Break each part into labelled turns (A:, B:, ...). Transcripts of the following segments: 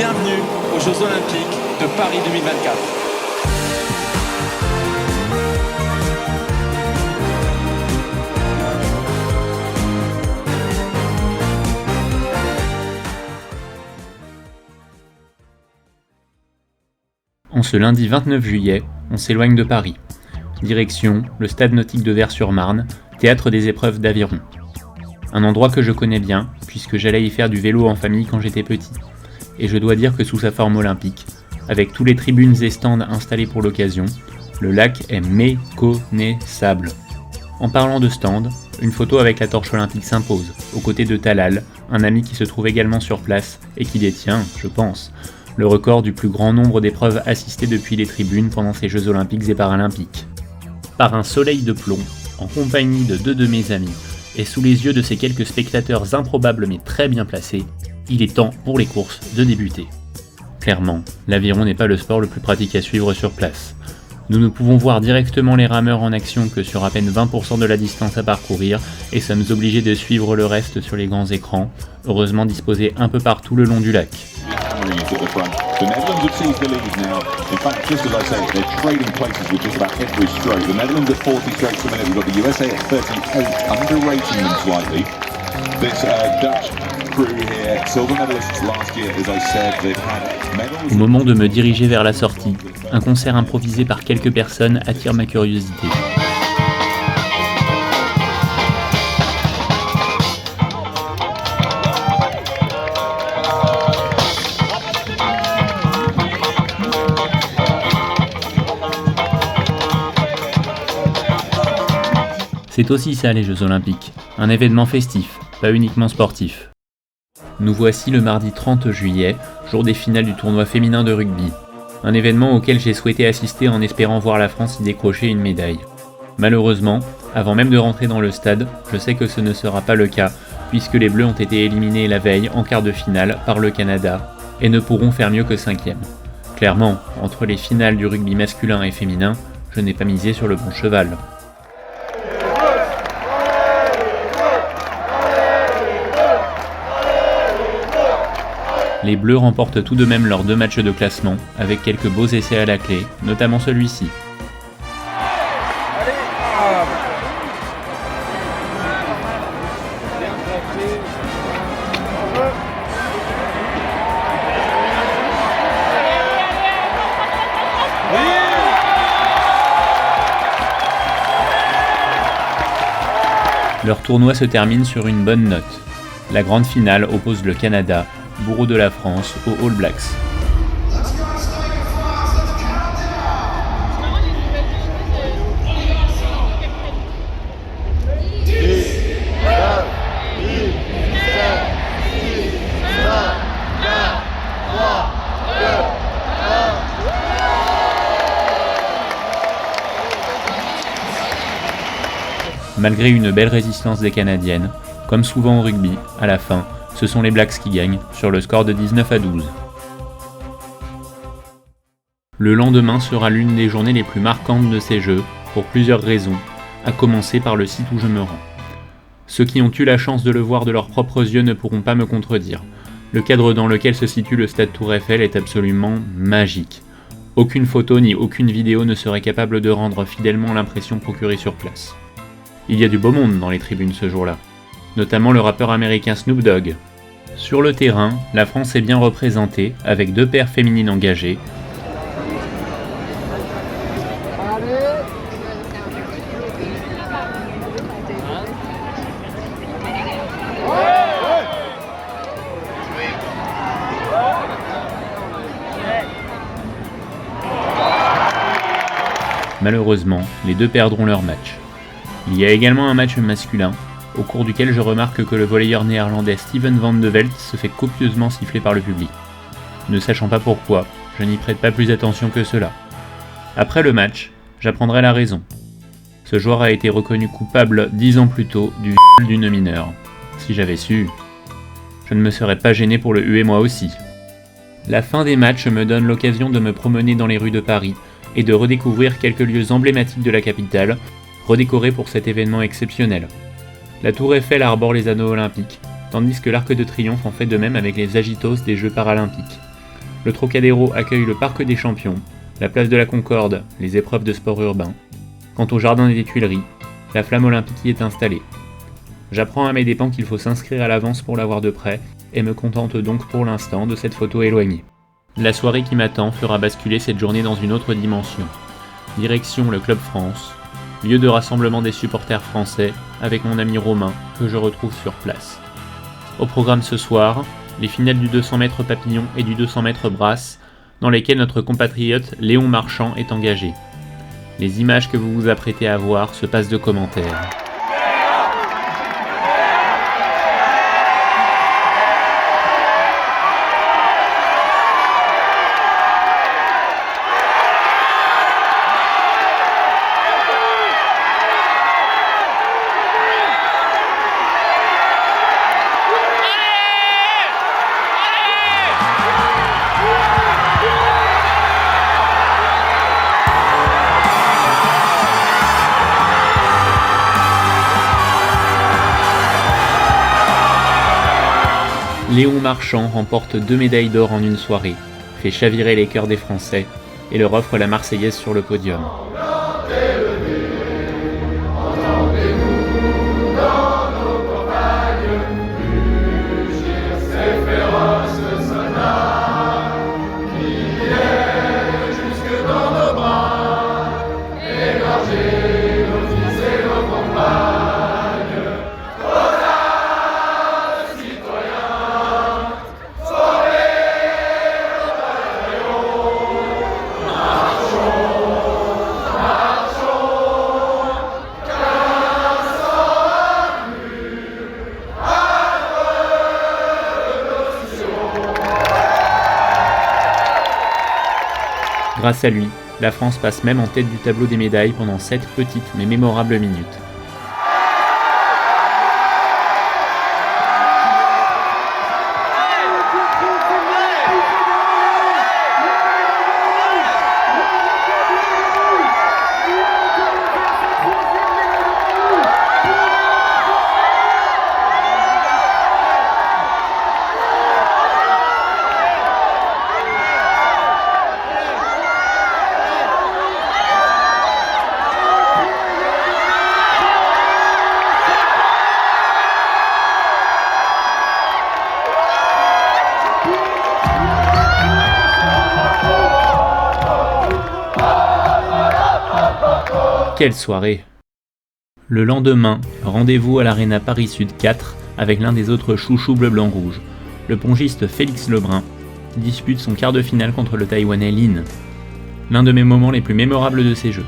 A: bienvenue aux Jeux Olympiques de Paris 2024.
B: En ce lundi 29 juillet, on s'éloigne de Paris. Direction le stade nautique de Vers-sur-Marne, théâtre des épreuves d'aviron. Un endroit que je connais bien, puisque j'allais y faire du vélo en famille quand j'étais petit. Et je dois dire que sous sa forme olympique, avec tous les tribunes et stands installés pour l'occasion, le lac est méconnaissable. En parlant de stand, une photo avec la torche olympique s'impose, aux côtés de Talal, un ami qui se trouve également sur place et qui détient, je pense, le record du plus grand nombre d'épreuves assistées depuis les tribunes pendant ces Jeux Olympiques et Paralympiques. Par un soleil de plomb, en compagnie de deux de mes amis, et sous les yeux de ces quelques spectateurs improbables mais très bien placés, il est temps pour les courses de débuter. Clairement, l'aviron n'est pas le sport le plus pratique à suivre sur place. Nous ne pouvons voir directement les rameurs en action que sur à peine 20% de la distance à parcourir et sommes obligés de suivre le reste sur les grands écrans, heureusement disposés un peu partout le long du lac.
C: The Netherlands have seized the lead now. In fact, just as I say, they're trading places with just about every stroke. The Netherlands at 40 strokes per minute. We've got the USA at 38, underrating them slightly. This Dutch crew here, silver medalists last year, as I said, they've had medals.
B: Au moment de me diriger vers la sortie, un concert improvisé par quelques personnes attire ma curiosité. C'est aussi ça les Jeux Olympiques, un événement festif, pas uniquement sportif. Nous voici le mardi 30 juillet, jour des finales du tournoi féminin de rugby. Un événement auquel j'ai souhaité assister en espérant voir la France y décrocher une médaille. Malheureusement, avant même de rentrer dans le stade, je sais que ce ne sera pas le cas, puisque les Bleus ont été éliminés la veille en quart de finale par le Canada, et ne pourront faire mieux que 5e. Clairement, entre les finales du rugby masculin et féminin, je n'ai pas misé sur le bon cheval. Les Bleus remportent tout de même leurs 2 matchs de classement, avec quelques beaux essais à la clé, notamment celui-ci. Leur tournoi se termine sur une bonne note. La grande finale oppose le Canada, bourreau de la France, aux All Blacks. Malgré une belle résistance des Canadiennes, comme souvent au rugby, à la fin, ce sont les Blacks qui gagnent, sur le score de 19-12. Le lendemain sera l'une des journées les plus marquantes de ces Jeux, pour plusieurs raisons, à commencer par le site où je me rends. Ceux qui ont eu la chance de le voir de leurs propres yeux ne pourront pas me contredire. Le cadre dans lequel se situe le stade Tour Eiffel est absolument magique. Aucune photo ni aucune vidéo ne serait capable de rendre fidèlement l'impression procurée sur place. Il y a du beau monde dans les tribunes ce jour-là, notamment le rappeur américain Snoop Dogg. Sur le terrain, la France est bien représentée, avec 2 paires féminines engagées. Malheureusement, les 2 perdront leur match. Il y a également un match masculin, au cours duquel je remarque que le volleyeur néerlandais Steven Van de Velt se fait copieusement siffler par le public. Ne sachant pas pourquoi, je n'y prête pas plus attention que cela. Après le match, j'apprendrai la raison. Ce joueur a été reconnu coupable 10 ans plus tôt du viol d'une mineure. Si j'avais su, je ne me serais pas gêné pour le huer moi aussi. La fin des matchs me donne l'occasion de me promener dans les rues de Paris et de redécouvrir quelques lieux emblématiques de la capitale, redécorés pour cet événement exceptionnel. La Tour Eiffel arbore les anneaux olympiques, tandis que l'Arc de Triomphe en fait de même avec les agitos des Jeux paralympiques. Le Trocadéro accueille le Parc des Champions, la place de la Concorde, les épreuves de sport urbain. Quant au jardin des Tuileries, la flamme olympique y est installée. J'apprends à mes dépens qu'il faut s'inscrire à l'avance pour la voir de près, et me contente donc pour l'instant de cette photo éloignée. La soirée qui m'attend fera basculer cette journée dans une autre dimension. Direction le Club France, lieu de rassemblement des supporters français, avec mon ami Romain, que je retrouve sur place. Au programme ce soir, les finales du 200 mètres papillon et du 200 mètres brasse, dans lesquelles notre compatriote Léon Marchand est engagé. Les images que vous vous apprêtez à voir se passent de commentaires. Léon Marchand remporte 2 médailles d'or en une soirée, fait chavirer les cœurs des Français et leur offre la Marseillaise sur le podium. Grâce à lui, la France passe même en tête du tableau des médailles pendant 7 petites mais mémorables minutes. Quelle soirée! Le lendemain, rendez-vous à l'Arena Paris Sud 4 avec l'un des autres chouchous bleu-blanc-rouge, le pongiste Félix Lebrun, qui dispute son quart de finale contre le Taïwanais Lin. L'un de mes moments les plus mémorables de ces jeux.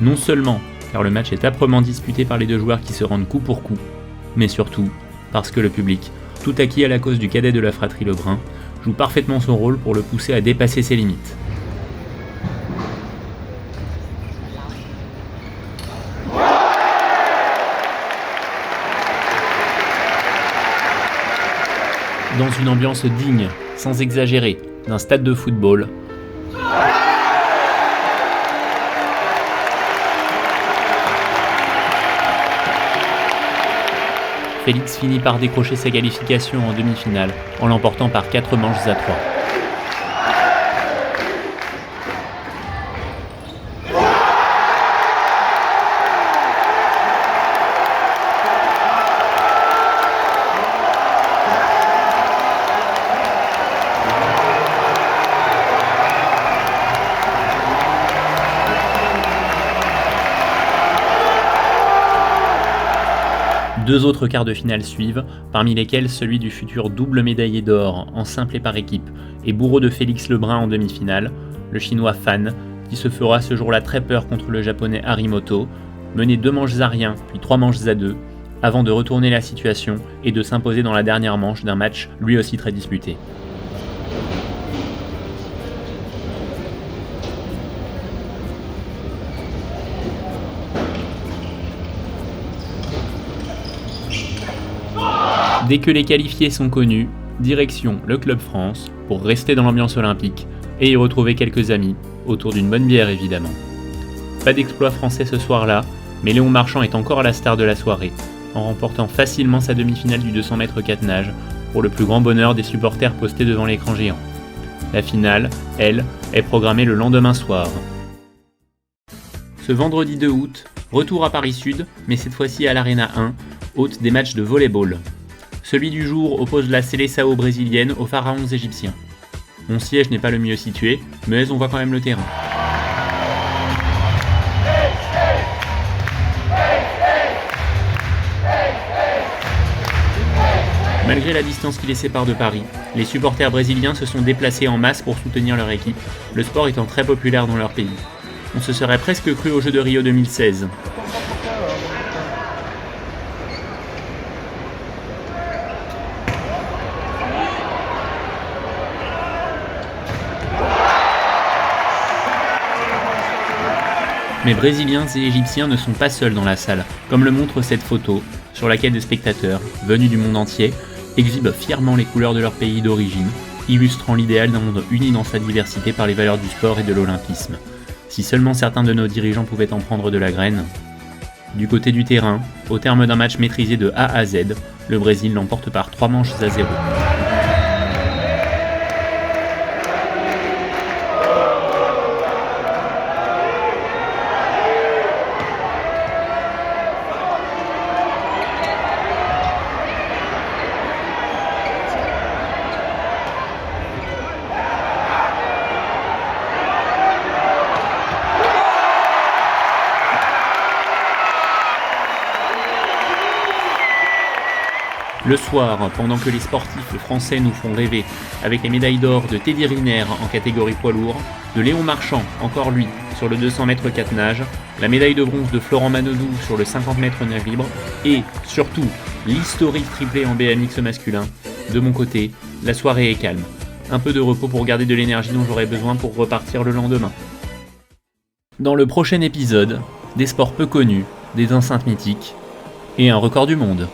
B: Non seulement car le match est âprement disputé par les deux joueurs qui se rendent coup pour coup, mais surtout parce que le public, tout acquis à la cause du cadet de la fratrie Lebrun, joue parfaitement son rôle pour le pousser à dépasser ses limites. Dans une ambiance digne, sans exagérer, d'un stade de football, Félix finit par décrocher sa qualification en demi-finale, en l'emportant par 4 manches à 3. Deux autres quarts de finale suivent, parmi lesquels celui du futur double médaillé d'or en simple et par équipe et bourreau de Félix Lebrun en demi-finale, le chinois Fan, qui se fera ce jour-là très peur contre le japonais Harimoto, mené 2 manches à rien puis 3 manches à 2, avant de retourner la situation et de s'imposer dans la dernière manche d'un match lui aussi très disputé. Dès que les qualifiés sont connus, direction le Club France pour rester dans l'ambiance olympique et y retrouver quelques amis, autour d'une bonne bière évidemment. Pas d'exploit français ce soir-là, mais Léon Marchand est encore à la star de la soirée, en remportant facilement sa demi-finale du 200 mètres 4 nages, pour le plus grand bonheur des supporters postés devant l'écran géant. La finale, elle, est programmée le lendemain soir. Ce vendredi 2 août, retour à Paris Sud, mais cette fois-ci à l'Arena 1, hôte des matchs de volley-ball. Celui du jour oppose la Seleção brésilienne aux Pharaons égyptiens. Mon siège n'est pas le mieux situé, mais on voit quand même le terrain. Malgré la distance qui les sépare de Paris, les supporters brésiliens se sont déplacés en masse pour soutenir leur équipe, le sport étant très populaire dans leur pays. On se serait presque cru aux Jeux de Rio 2016. Mais Brésiliens et Égyptiens ne sont pas seuls dans la salle, comme le montre cette photo, sur laquelle des spectateurs, venus du monde entier, exhibent fièrement les couleurs de leur pays d'origine, illustrant l'idéal d'un monde uni dans sa diversité par les valeurs du sport et de l'olympisme. Si seulement certains de nos dirigeants pouvaient en prendre de la graine. Du côté du terrain, au terme d'un match maîtrisé de A à Z, le Brésil l'emporte par 3 manches à 0. Le soir, pendant que les sportifs français nous font rêver, avec les médailles d'or de Teddy Riner en catégorie poids lourd, de Léon Marchand, encore lui, sur le 200 mètres 4 nages, la médaille de bronze de Florent Manodou sur le 50 mètres nage libre, et, surtout, l'historique triplé en BMX masculin, de mon côté, la soirée est calme. Un peu de repos pour garder de l'énergie dont j'aurai besoin pour repartir le lendemain. Dans le prochain épisode, des sports peu connus, des enceintes mythiques, et un record du monde.